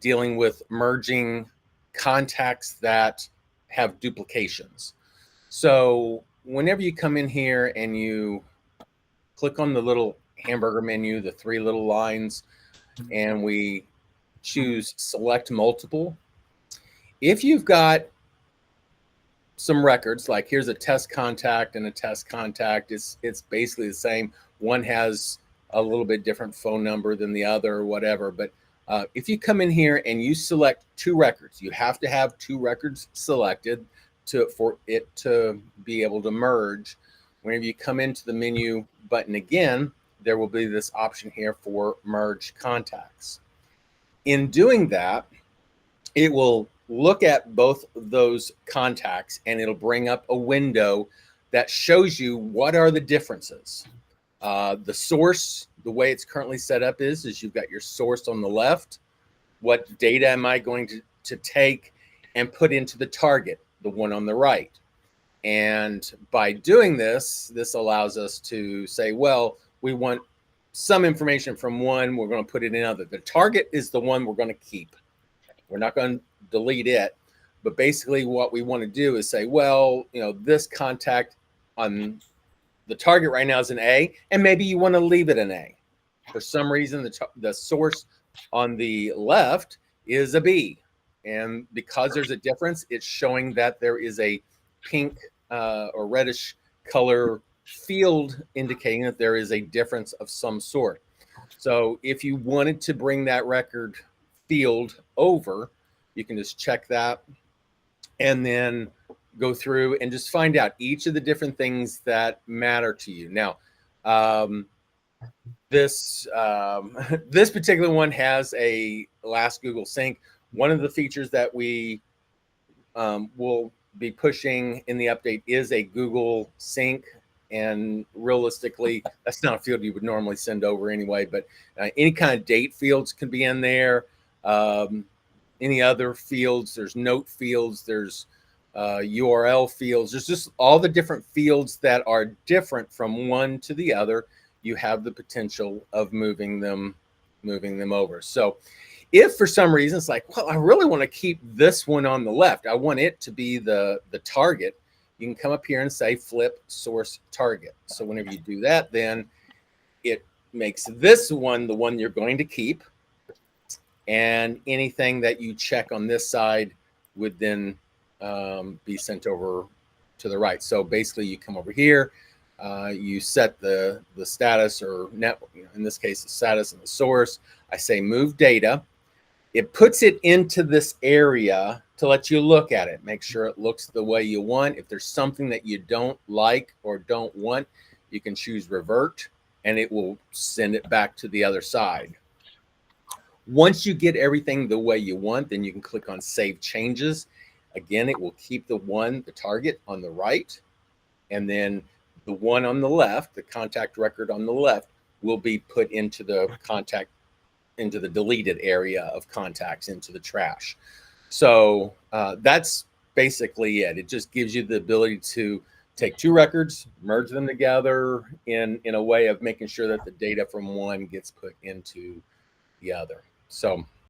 dealing with merging contacts that have duplications. So whenever you come in here and you click on the little hamburger menu, the three little lines, and we choose select multiple, if you've got some records, like here's a test contact and a test contact, it's basically the same. One has a little bit different phone number than the other or whatever. But if you come in here and you select two records, you have to have two records selected for it to be able to merge. Whenever you come into the menu button again, there will be this option here for merge contacts. In doing that, it will look at both of those contacts and it'll bring up a window that shows you what are the differences. The source, the way it's currently set up is you've got your source on the left. What data am I going to take and put into the target, the one on the right? And by doing this, this allows us to say, well, we want some information from one, we're going to put it in another. The target is the one we're going to keep. We're not going to delete it. But basically what we want to do is say, well, this contact on the target right now is an A, and maybe you want to leave it an A. For some reason, the source on the left is a B. And because there's a difference, it's showing that there is a pink or reddish color field indicating that there is a difference of some sort. So if you wanted to bring that record field over, you can just check that and then go through and just find out each of the different things that matter to you. Now, this particular one has a last Google sync. One of the features that we will be pushing in the update is a Google sync. And realistically, that's not a field you would normally send over anyway, but any kind of date fields can be in there. Any other fields, there's note fields, there's URL fields, there's just all the different fields that are different from one to the other. You have the potential of moving them over. So if for some reason it's like, well, I really want to keep this one on the left, I want it to be the target, you can come up here and say flip source target. So whenever you do that, then it makes this one the one you're going to keep. And anything that you check on this side would then be sent over to the right. So basically you come over here, you set the status or network, in this case, the status and the source. I say move data. It puts it into this area to let you look at it, make sure it looks the way you want. If there's something that you don't like or don't want, you can choose revert and it will send it back to the other side. Once you get everything the way you want, then you can click on Save Changes. Again, it will keep the target on the right, and then the one on the left, the contact record on the left, will be put into the deleted area of contacts, into the trash. So that's basically it. It just gives you the ability to take two records, merge them together in a way of making sure that the data from one gets put into the other. So